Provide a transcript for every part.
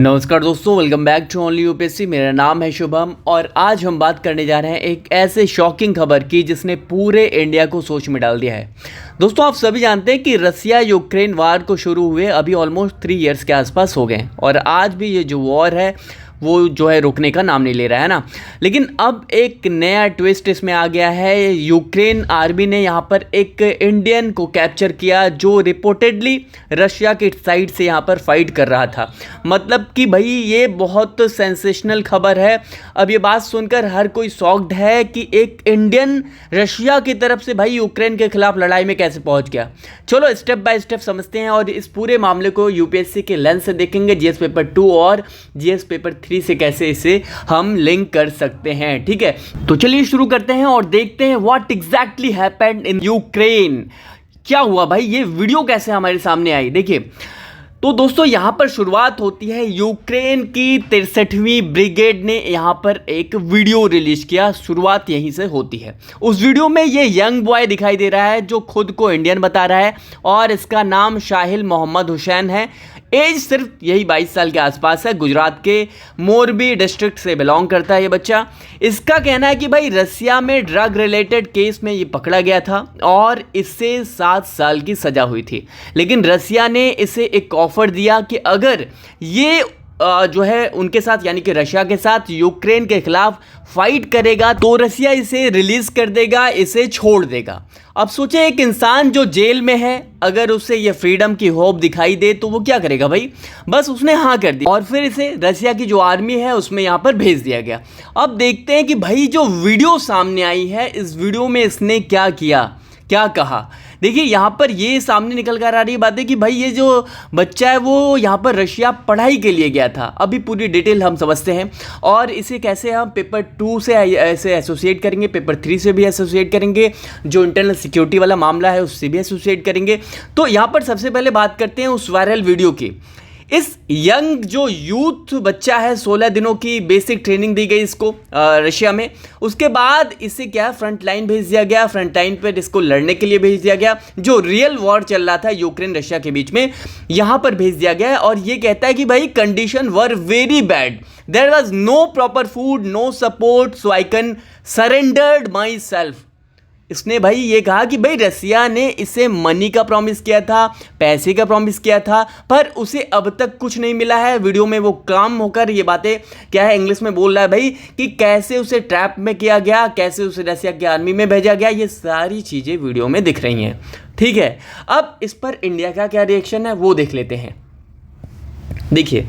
नमस्कार दोस्तों, welcome back to only UPSC. मेरा नाम है शुभम और आज हम बात करने जा रहे हैं एक ऐसे शॉकिंग खबर की जिसने पूरे इंडिया को सोच में डाल दिया है। दोस्तों, आप सभी जानते हैं कि रसिया यूक्रेन वार को शुरू हुए अभी ऑलमोस्ट 3 इयर्स के आसपास हो गए और आज भी ये जो वॉर है वो जो है रुकने का नाम नहीं ले रहा है ना। लेकिन अब एक नया ट्विस्ट इसमें आ गया है। यूक्रेन आर्मी ने यहाँ पर एक इंडियन को कैप्चर किया जो रिपोर्टेडली रशिया के साइड से यहाँ पर फाइट कर रहा था। मतलब कि भाई ये बहुत सेंसेशनल खबर है। अब ये बात सुनकर हर कोई शॉक्ड है कि एक इंडियन रशिया की तरफ से भाई यूक्रेन के खिलाफ लड़ाई में कैसे पहुँच गया। चलो स्टेप बाय स्टेप समझते हैं और इस पूरे मामले को यूपीएससी के लेंस से देखेंगे, जीएस पेपर 2 और जीएस पेपर 3 से कैसे इसे हम लिंक कर सकते हैं। ठीक है, तो चलिए शुरू करते हैं और देखते हैं what exactly happened in Ukraine. क्या हुआ भाई, ये वीडियो कैसे हमारे सामने आई। देखिए तो दोस्तों, यहाँ पर शुरुआत होती है यूक्रेन की 63वीं ब्रिगेड ने यहाँ पर एक वीडियो रिलीज किया। शुरुआत यहीं से होती है। उस वीडियो में ये यंग बॉय दिखाई दे रहा है जो खुद को इंडियन बता रहा है और इसका नाम शाहिल मोहम्मद हुसैन है। एज सिर्फ यही 22 साल के आसपास है। गुजरात के मोरबी डिस्ट्रिक्ट से बिलोंग करता है ये बच्चा। इसका कहना है कि भाई रसिया में ड्रग रिलेटेड केस में ये पकड़ा गया था और इससे 7 साल की सज़ा हुई थी। लेकिन रसिया ने इसे एक ऑफर दिया कि अगर ये जो है उनके साथ यानी कि रशिया के साथ यूक्रेन के खिलाफ फाइट करेगा तो रसिया इसे रिलीज कर देगा, इसे छोड़ देगा। अब सोचे, एक इंसान जो जेल में है अगर उसे ये फ्रीडम की होप दिखाई दे तो वो क्या करेगा भाई। बस उसने हाँ कर दी और फिर इसे रसिया की जो आर्मी है उसमें यहाँ पर भेज दिया गया। अब देखते हैं कि भाई जो वीडियो सामने आई है, इस वीडियो में इसने क्या किया, क्या कहा। देखिए यहाँ पर ये सामने निकल कर आ रही बात है कि भाई ये जो बच्चा है वो यहाँ पर रशिया पढ़ाई के लिए गया था। अभी पूरी डिटेल हम समझते हैं और इसे कैसे हम पेपर 2 से ऐसे एसोसिएट करेंगे, पेपर 3 से भी एसोसिएट करेंगे, जो इंटरनल सिक्योरिटी वाला मामला है उससे भी एसोसिएट करेंगे। तो यहाँ पर सबसे पहले बात करते हैं उस वायरल वीडियो की। इस यंग जो यूथ बच्चा है, 16 दिनों की बेसिक ट्रेनिंग दी गई इसको रशिया में। उसके बाद इसे क्या फ्रंट लाइन भेज दिया गया। फ्रंट लाइन पर इसको लड़ने के लिए भेज दिया गया। जो रियल वॉर चल रहा था यूक्रेन रशिया के बीच में, यहाँ पर भेज दिया गया। और ये कहता है कि भाई condition were very bad, there was no proper food, no support, so I can surrendered myself. इसने भाई ये कहा कि भाई रसिया ने इसे मनी का प्रॉमिस किया था, पैसे का प्रॉमिस किया था, पर उसे अब तक कुछ नहीं मिला है। वीडियो में वो काम होकर ये बातें क्या है इंग्लिश में बोल रहा है भाई कि कैसे उसे ट्रैप में किया गया, कैसे उसे रसिया की आर्मी में भेजा गया। ये सारी चीज़ें वीडियो में दिख रही हैं। ठीक है, अब इस पर इंडिया का क्या रिएक्शन है वो देख लेते हैं। देखिए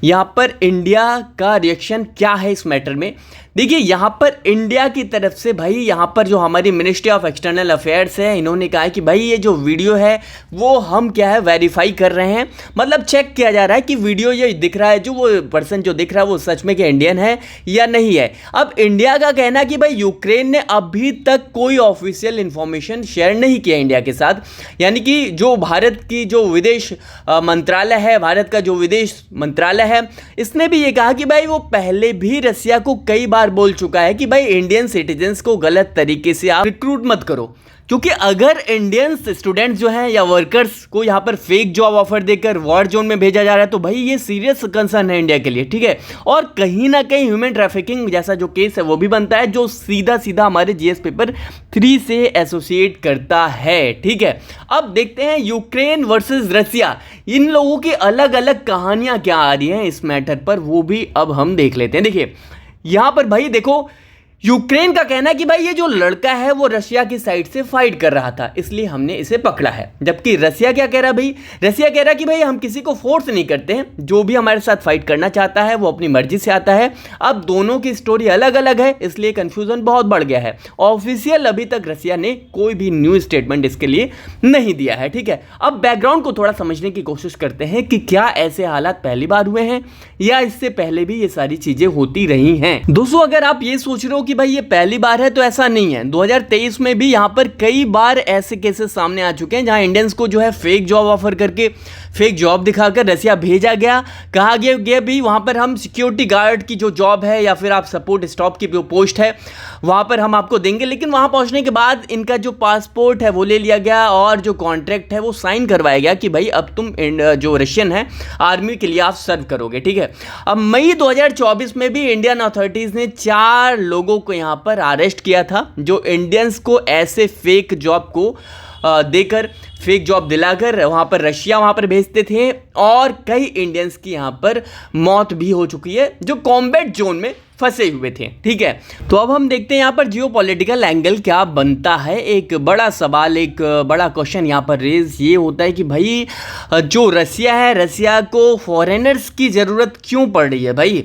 यहाँ पर इंडिया का रिएक्शन क्या है इस मैटर में। देखिए यहाँ पर इंडिया की तरफ से भाई यहाँ पर जो हमारी मिनिस्ट्री ऑफ एक्सटर्नल अफेयर्स है, इन्होंने कहा है कि भाई ये जो वीडियो है वो हम क्या है वेरीफाई कर रहे हैं। मतलब चेक किया जा रहा है कि वीडियो ये दिख रहा है, जो वो पर्सन जो दिख रहा है वो सच में क्या इंडियन है या नहीं है। अब इंडिया का कहना है कि भाई यूक्रेन ने अभी तक कोई ऑफिशियल इंफॉर्मेशन शेयर नहीं किया इंडिया के साथ। यानी कि जो भारत की जो विदेश मंत्रालय है, भारत का जो विदेश मंत्रालय है, इसने भी ये कहा कि भाई वो पहले भी रसिया को कई बार बोल चुका है कि भाई इंडियन सिटीजन्स को गलत तरीके से आप रिक्रूट मत करो। क्योंकि अगर इंडियन स्टूडेंट्स जो हैं या वर्कर्स को यहाँ पर फेक जॉब ऑफर देकर वॉर जोन में भेजा जा रहा है तो भाई ये सीरियस कंसर्न है इंडिया के लिए। ठीक है, और कहीं ना कहीं ह्यूमन ट्रैफिकिंग जैसा जो केस है वो भी बनता है, जो सीधा सीधा हमारे जीएस पेपर 3 से एसोसिएट करता है। ठीक है, अब देखते हैं यूक्रेन वर्सेस रसिया, इन लोगों की अलग अलग कहानियां क्या आ रही हैं इस मैटर पर, वो भी अब हम देख लेते हैं। देखिए यहाँ पर भाई देखो, यूक्रेन का कहना है कि भाई ये जो लड़का है वो रशिया की साइड से फाइट कर रहा था, इसलिए हमने इसे पकड़ा है। जबकि रसिया क्या कह रहा है भाई, रसिया कह रहा है कि भाई हम किसी को फोर्स नहीं करते हैं, जो भी हमारे साथ फाइट करना चाहता है वो अपनी मर्जी से आता है। अब दोनों की स्टोरी अलग अलग है, इसलिए कंफ्यूजन बहुत बढ़ गया है। ऑफिशियल अभी तक रसिया ने कोई भी न्यू स्टेटमेंट इसके लिए नहीं दिया है। ठीक है, अब बैकग्राउंड को थोड़ा समझने की कोशिश करते हैं कि क्या ऐसे हालात पहली बार हुए हैं या इससे पहले भी ये सारी चीजें होती रही हैं। दोस्तों, अगर आप ये सोच रहे हो कि भाई ये पहली बार है, तो ऐसा नहीं है। 2023 में भी यहाँ पर कई बार ऐसे केसेस सामने आ चुके हैं जहाँ इंडियंस को जो है फेक जॉब ऑफर करके, फेक जॉब दिखाकर रसिया भेजा गया। कहा गया भी वहाँ पर हम सिक्योरिटी गार्ड की जो जॉब है या फिर आप सपोर्ट स्टाफ की जो पोस्ट है वहाँ पर हम आपको देंगे, लेकिन वहाँ पहुँचने के बाद इनका जो पासपोर्ट है वो ले लिया गया और जो कॉन्ट्रैक्ट है वो साइन करवाया गया कि भाई अब तुम जो रशियन है आर्मी के लिए आप सर्व करोगे, ठीक है। अब मई 2024 में भी इंडियन अथॉरिटीज़ ने 4 लोगों को यहाँ पर अरेस्ट किया था जो इंडियंस को ऐसे फेक जॉब को देकर, फेक जॉब दिलाकर वहाँ पर रशिया वहाँ पर भेजते थे, और कई इंडियंस की यहाँ पर मौत भी हो चुकी है जो कॉम्बैट जोन में फंसे हुए थे, ठीक है। तो अब हम देखते हैं यहाँ पर जियोपॉलिटिकल एंगल क्या बनता है। एक बड़ा सवाल, एक बड़ा क्वेश्चन यहाँ पर रेज ये होता है कि भाई जो रसिया है, रसिया को फॉरेनर्स की ज़रूरत क्यों पड़ रही है। भाई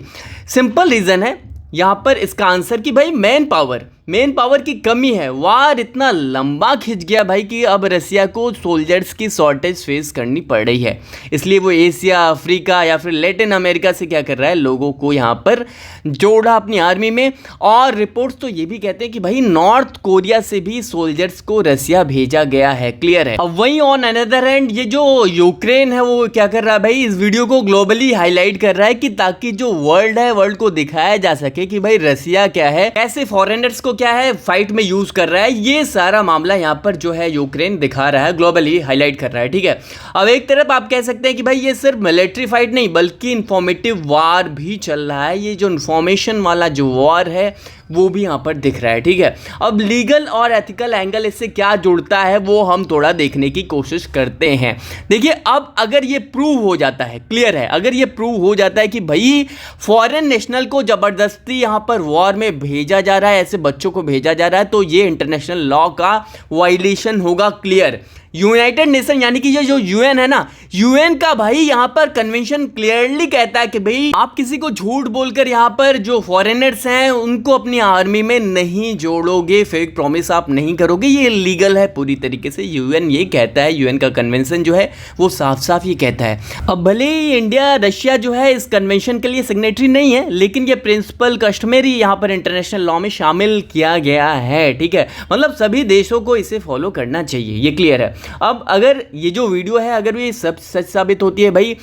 सिंपल रीज़न है यहाँ पर इसका आंसर कि भाई मैन पावर की कमी है। वार इतना लंबा खिंच गया भाई कि अब रसिया को सोल्जर्स की शॉर्टेज फेस करनी पड़ रही है, इसलिए वो एशिया, अफ्रीका या फिर लैटिन अमेरिका से क्या कर रहा है, लोगों को यहाँ पर जोड़ा अपनी आर्मी में। और रिपोर्ट्स तो ये भी कहते हैं कि भाई नॉर्थ कोरिया से भी सोल्जर्स को रसिया भेजा गया है, क्लियर है। अब वहीं ऑन अनदर हैंड ये जो यूक्रेन है वो क्या कर रहा है भाई, इस वीडियो को ग्लोबली हाईलाइट कर रहा है कि ताकि जो वर्ल्ड है, वर्ल्ड को दिखाया जा सके कि भाई रसिया क्या है, कैसे फॉरेनर्स को क्या है फाइट में यूज कर रहा है। ये सारा मामला यहाँ पर जो है यूक्रेन दिखा रहा है, ग्लोबली हाईलाइट कर रहा है, ठीक है। अब एक तरफ आप कह सकते हैं कि भाई ये सिर्फ मिलिट्री फाइट नहीं बल्कि इंफॉर्मेटिव वार भी चल रहा है। ये जो इंफॉर्मेशन वाला जो वॉर है वो भी यहाँ पर दिख रहा है, ठीक है। अब लीगल और एथिकल एंगल इससे क्या जुड़ता है वो हम थोड़ा देखने की कोशिश करते हैं। देखिए अब अगर ये प्रूव हो जाता है, क्लियर है, अगर ये प्रूव हो जाता है कि भाई फॉरेन नेशनल को ज़बरदस्ती यहाँ पर वॉर में भेजा जा रहा है, ऐसे बच्चों को भेजा जा रहा है, तो ये इंटरनेशनल लॉ का वायलेशन होगा, क्लियर। यूनाइटेड नेशन यानी कि ये जो यूएन है ना, यूएन का भाई यहाँ पर कन्वेंशन क्लियरली कहता है कि भाई आप किसी को झूठ बोलकर यहाँ पर जो फॉरेनर्स हैं उनको अपनी आर्मी में नहीं जोड़ोगे, फेक प्रॉमिस आप नहीं करोगे, ये लीगल है पूरी तरीके से। यूएन ये कहता है, यूएन का कन्वेंशन जो है वो साफ साफ ये कहता है। अब भले ही इंडिया, रशिया जो है इस कन्वेंशन के लिए सिग्नेटरी नहीं है, लेकिन ये प्रिंसिपल कस्टमरी यहाँ पर इंटरनेशनल लॉ में शामिल किया गया है, ठीक है। मतलब सभी देशों को इसे फॉलो करना चाहिए, ये क्लियर है। अब अगर ये जो वीडियो है अगर ये सब सच साबित होती है भाई,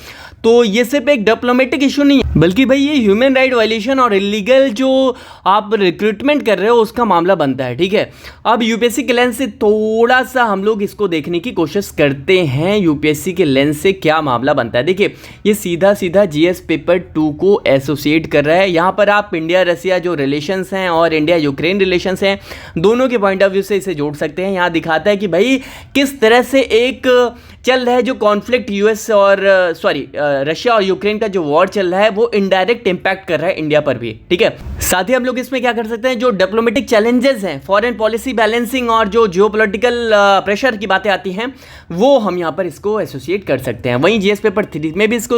तो ये सिर्फ एक डिप्लोमेटिक इशू नहीं है बल्कि भाई ये ह्यूमन राइट वायलेशन और इलीगल जो आप रिक्रूटमेंट कर रहे हो उसका मामला बनता है, ठीक है। अब यूपीएससी के लेंस से थोड़ा सा हम लोग इसको देखने की कोशिश करते हैं, यूपीएससी के लेंस से क्या मामला बनता है। देखिए ये सीधा सीधा जीएस पेपर 2 को एसोसिएट कर रहा है। यहाँ पर आप इंडिया रसिया जो रिलेशंस हैं और इंडिया यूक्रेन रिलेशंस हैं दोनों के पॉइंट ऑफ व्यू से इसे जोड़ सकते हैं। यहाँ दिखाता है कि भाई किस तरह से एक चल रहा है जो कॉन्फ्लिक्ट यूएस और रशिया और यूक्रेन का जो वॉर चल रहा है वो इनडायरेक्ट इंपैक्ट कर रहा है इंडिया पर भी, ठीक है। साथ ही हम लोग इसमें क्या कर सकते हैं, जो डिप्लोमेटिक चैलेंजेस हैं, फॉरेन पॉलिसी बैलेंसिंग और जो जियोपॉलिटिकल प्रेशर की बातें आती हैं वो हम यहाँ पर इसको एसोसिएट कर सकते हैं। वहीं जीएस पेपर 3 में भी इसको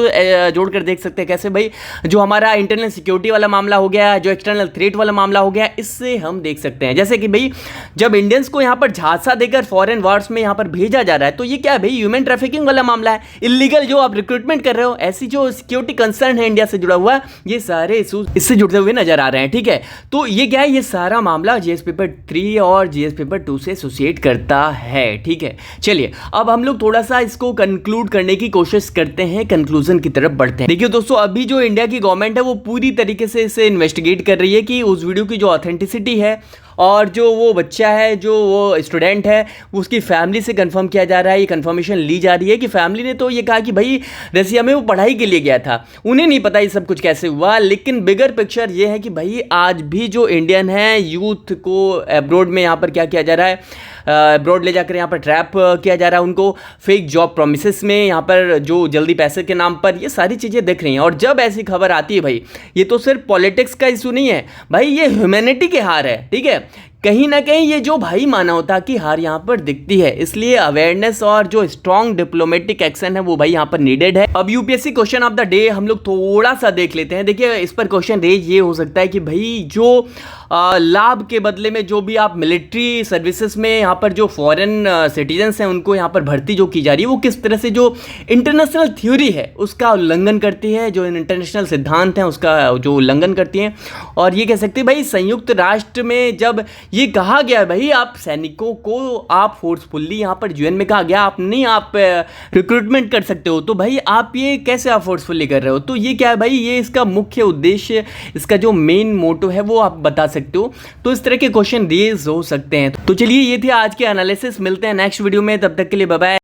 जोड़कर देख सकते हैं। कैसे भाई, जो हमारा इंटरनल सिक्योरिटी वाला मामला हो गया, जो एक्सटर्नल थ्रेट वाला मामला हो गया, इससे हम देख सकते हैं। जैसे कि भाई जब इंडियंस को यहाँ पर झांसा देकर फॉरेन वार्स में यहाँ पर भेजा जा रहा है तो ये क्या है भाई, ह्यूमन ट्रैफिकिंग वाला मामला है। इलीगल जो आप रिक्रूटमेंट कर रहे हो, ऐसी जो सिक्योरिटी कंसर्न है इंडिया से जुड़ा हुआ, ये सारे इशूज इससे जुड़ते हुए नजर आ रहे हैं, ठीक है। तो ये क्या है, ये सारा मामला जीएस पेपर 3 और जीएस पेपर 2 से एसोसिएट करता है, ठीक है। चलिए अब हम लोग थोड़ा सा इसको कंक्लूड करने की कोशिश करते हैं, कंक्लूजन की तरफ बढ़ते हैं। देखिए दोस्तों, अभी जो इंडिया की गवर्नमेंट है वो पूरी तरीके से इसे इन्वेस्टिगेट कर रही है कि उस वीडियो की जो ऑथेंटिसिटी है और जो वो बच्चा है, जो वो स्टूडेंट है, उसकी फैमिली से कंफर्म किया जा रहा है। ये कंफर्मेशन ली जा रही है कि फैमिली ने तो ये कहा कि भाई रसिया में वो पढ़ाई के लिए गया था, उन्हें नहीं पता ये सब कुछ कैसे हुआ। लेकिन बिगर पिक्चर ये है कि भाई आज भी जो इंडियन है यूथ को अब्रॉड में यहाँ पर क्या किया जा रहा है, अब्रॉड ले जाकर यहाँ पर ट्रैप किया जा रहा है उनको, फेक जॉब प्रोमिसेस में यहाँ पर जो जल्दी पैसे के नाम पर, ये सारी चीज़ें दिख रही हैं। और जब ऐसी खबर आती है भाई, ये तो सिर्फ पॉलिटिक्स का इशू नहीं है भाई, ये ह्यूमैनिटी के हार है, ठीक है। कहीं ना कहीं ये जो भाई मानवता की हार यहाँ पर दिखती है, इसलिए अवेयरनेस और जो स्ट्रॉन्ग डिप्लोमेटिक एक्शन है वो भाई यहाँ पर नीडेड है। अब UPSC question of the day हम लोग थोड़ा सा देख लेते हैं। देखिए इस पर क्वेश्चन रेज ये हो सकता है कि भाई जो लाभ के बदले में जो भी आप मिलिट्री सर्विसेज में यहाँ पर जो फॉरेन सिटीजन्स हैं उनको यहाँ पर भर्ती जो की जा रही है, वो किस तरह से जो इंटरनेशनल थ्योरी है उसका उल्लंघन करती है, जो इंटरनेशनल सिद्धांत हैं उसका जो उल्लंघन करती हैं। और ये कह सकते हैं भाई संयुक्त राष्ट्र में जब ये कहा गया भाई आप सैनिकों को आप फोर्सफुल्ली यहाँ पर यूएन में कहा गया आप नहीं आप रिक्रूटमेंट कर सकते हो, तो भाई आप ये कैसे आप फोर्सफुल्ली कर रहे हो? तो ये क्या है भाई, ये इसका मुख्य उद्देश्य, इसका जो मेन मोटो है वो आप बता सकते हो। तो इस तरह के क्वेश्चन रेज हो सकते हैं। तो चलिए ये थे आज के एनालिसिस, मिलते हैं नेक्स्ट वीडियो में, तब तक के लिए बाय बाय।